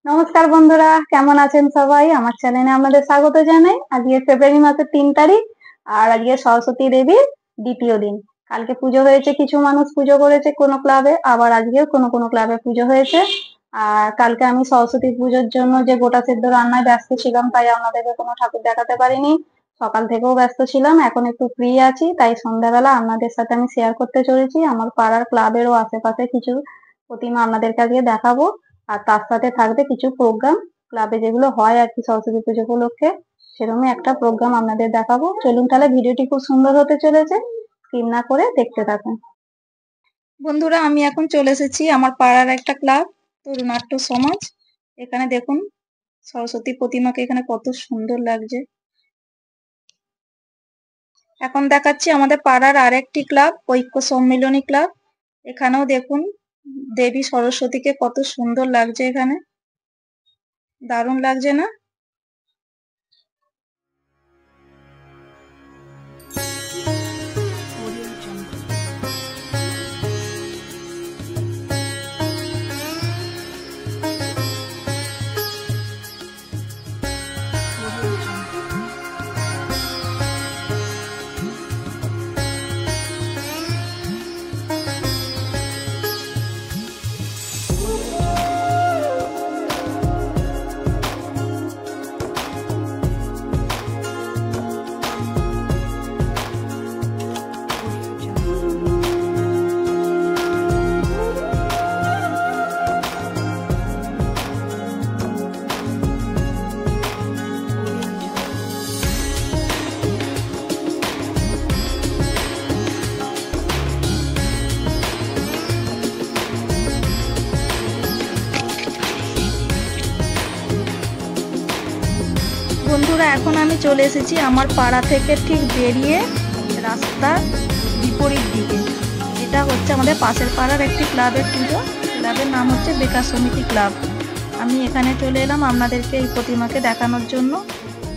নমস্কার বন্ধুরা, কেমন আছেন সবাই? আমার চ্যানেলে আপনাদের স্বাগত জানাই। আজকে ফেব্রুয়ারি মাসের 3 তারিখ আর আজকে সরস্বতী দেবীর দ্বিতীয় দিন। কালকে পুজো হয়েছে, কিছু মানুষ পুজো করেছে কোনো ক্লাবে, আবার আজকেও কোনো কোনো ক্লাবে পুজো হয়েছে। আর কালকে আমি সরস্বতী পুজোর জন্য যে গোটা সেদ্ধ রান্নায় ব্যস্ত ছিলাম, তাই আপনাদেরকে কোনো ঠাকুর দেখাতে পারিনি। সকাল থেকেও ব্যস্ত ছিলাম, এখন একটু ফ্রি আছি, তাই সন্ধ্যাবেলা আপনাদের সাথে আমি শেয়ার করতে চলেছি আমার পাড়ার ক্লাবেরও আশেপাশে কিছু প্রতিমা আপনাদেরকে আজকে দেখাবো। আর তার সাথে থাকবে কিছু প্রোগ্রাম, ক্লাবে যেগুলো হয় আর কি সরস্বতী পুজো উপলক্ষে, সেরকমই একটা প্রোগ্রাম আপনাদের দেখাবো। চলুন তাহলে, ভিডিওটি খুব সুন্দর হতে চলেছে, স্কিপ না করে দেখতে থাকুন। বন্ধুরা, আমি এখন চলে এসেছি আমার পাড়ার একটা ক্লাব, তরুণাট্য সমাজ। এখানে দেখুন সরস্বতী প্রতিমাকে এখানে কত সুন্দর লাগছে। এখন দেখাচ্ছি আমাদের পাড়ার আরেকটি ক্লাব, ঐক্য সম্মিলনী ক্লাব। এখানেও দেখুন দেবী সরস্বতীকে কত সুন্দর লাগছে, এখানে দারুণ লাগছে না? বন্ধুরা, এখন আমি চলে এসেছি আমার পাড়া থেকে ঠিক বেরিয়ে রাস্তার বিপরীত দিকে। এটা হচ্ছে আমাদের পাশের পাড়ার একটি ক্লাবের পুজো। ক্লাবের নাম হচ্ছে বেকার সমিতি ক্লাব। আমি এখানে চলে এলাম আপনাদেরকে এই প্রতিমাকে দেখানোর জন্য।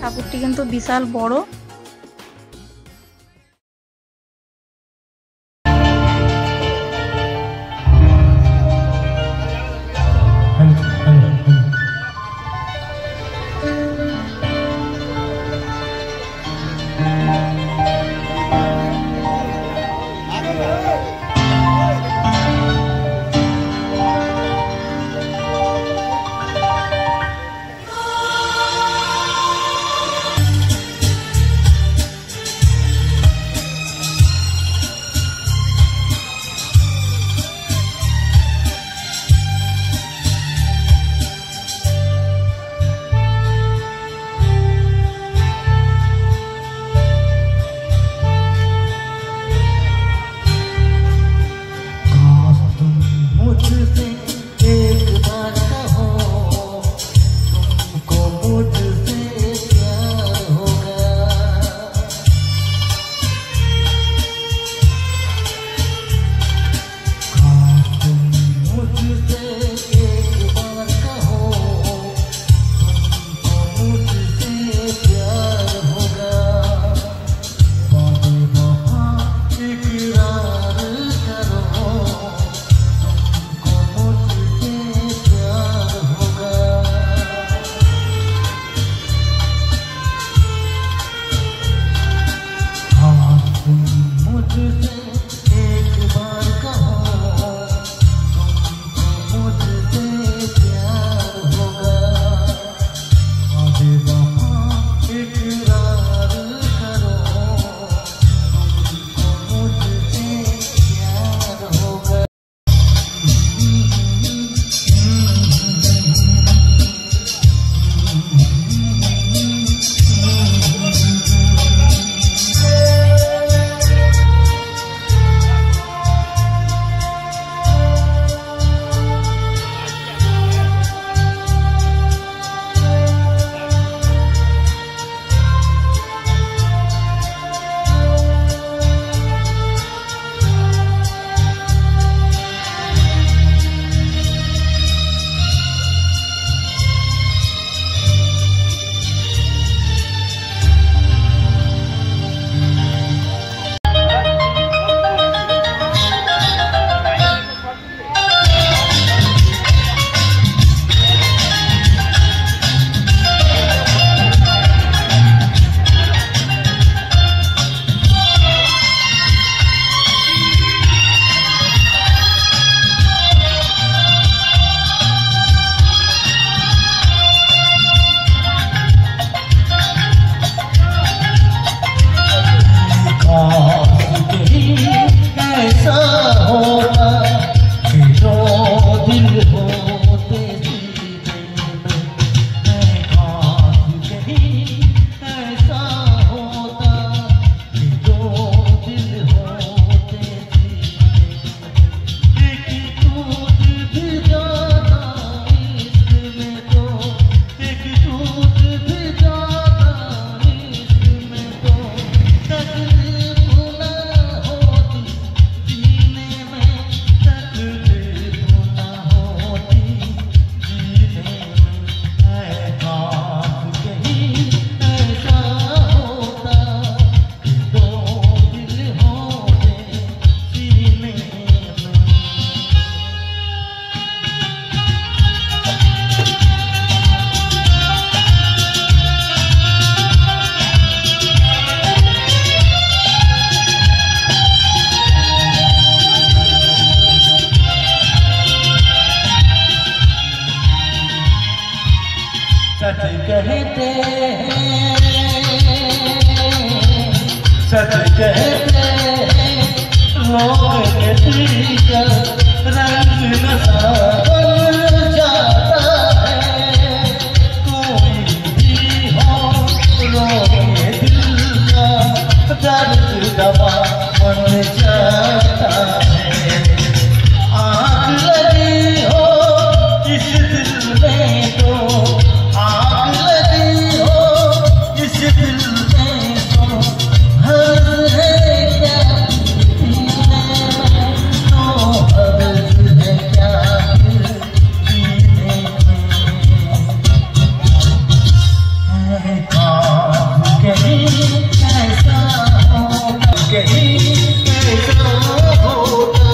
ঠাকুরটি কিন্তু বিশাল বড়। सच कहते हैं, सच कहते हैं लोग के दिल का रंग नशा बन जाता है। कोई भी हो लोग के दिल का दर्द दवा बन जाता है। आग लगी हो इस दिल में तो, आग लगी हो इस दिल में तो, हर है क्या जीने में, तो हर है क्या जीने में। कहीं ऐसा होगा, कहीं ऐसा होगा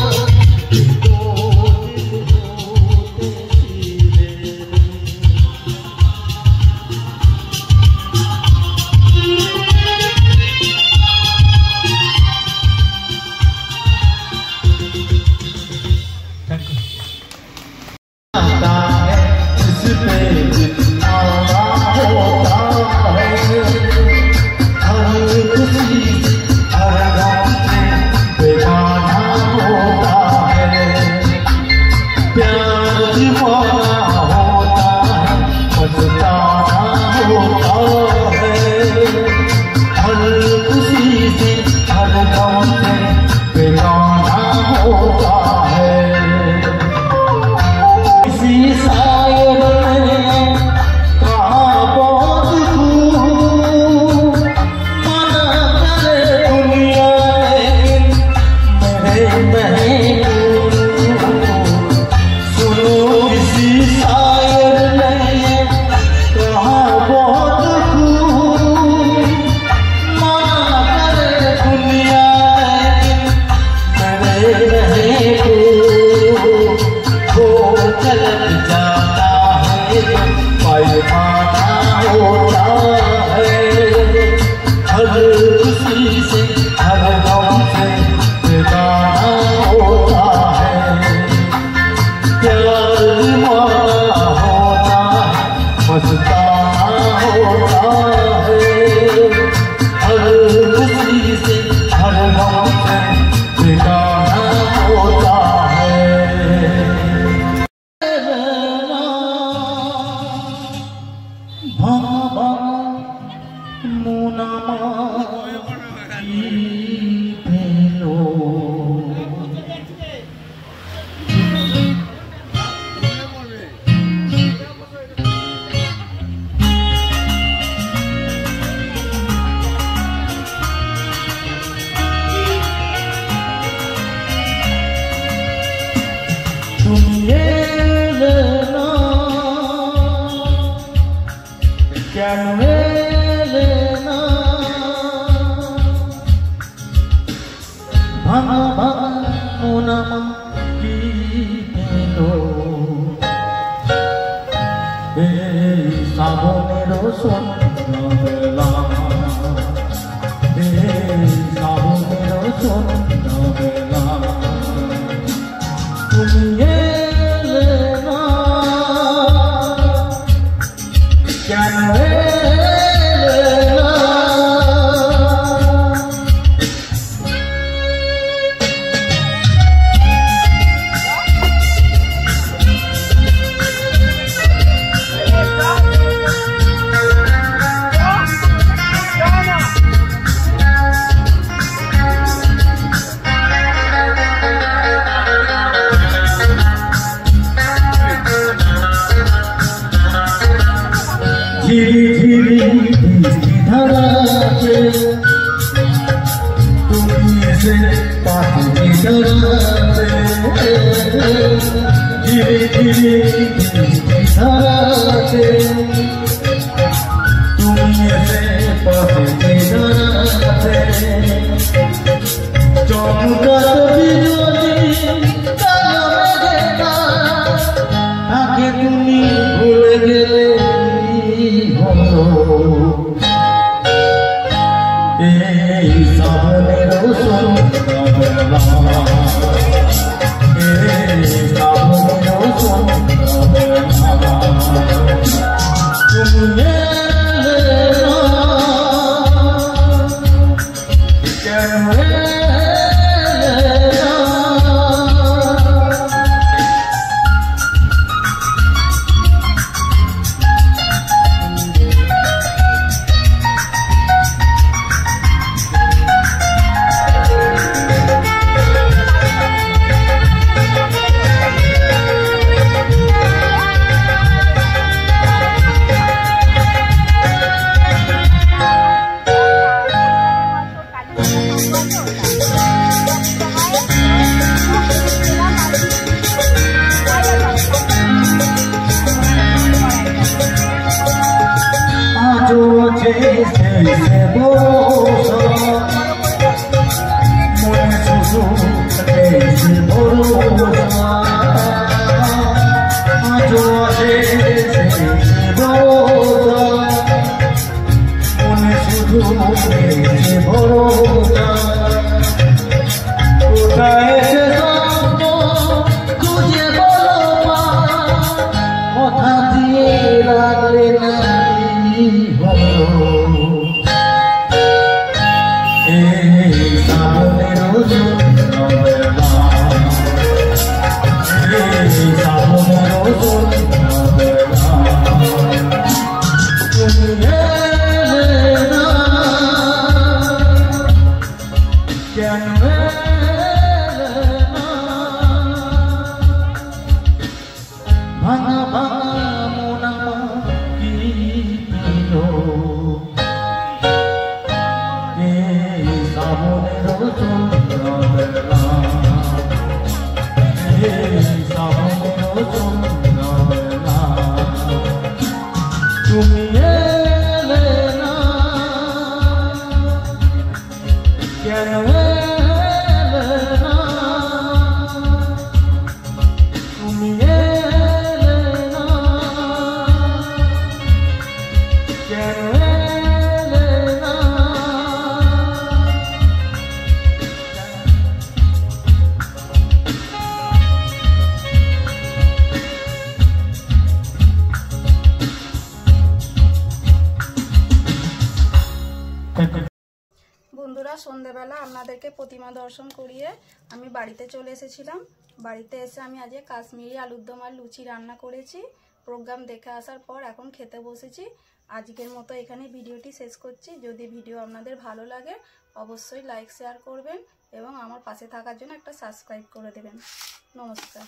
আসে মনে শুধু ভরসা কোথায় সে স্বপ্ন খুঁজে বলো মা কথা দিয়ে রাখলে না ভাঙা ভাঙা মোনা কি পিলো সাবনের চন্দ্রবেলা সাবনের চন্দ্রবেলা তুমি এলে না কেন এলে না তুমি এলে না কেন এলে না বন্ধুরা, সন্ধ্যেবেলা আপনাদেরকে প্রতিমা দর্শন করিয়ে আমি বাড়িতে চলে এসেছিলাম। বাড়িতে এসে আমি আজকে কাশ্মীরি আলুর দম আর লুচি রান্না করেছি। প্রোগ্রাম দেখে আসার পর এখন খেতে বসেছি। আজকের মতো এখানে ভিডিওটি শেষ করছি। যদি ভিডিও আপনাদের ভালো লাগে অবশ্যই লাইক শেয়ার করবেন এবং আমার পাশে থাকার জন্য একটা সাবস্ক্রাইব করে দেবেন। নমস্কার।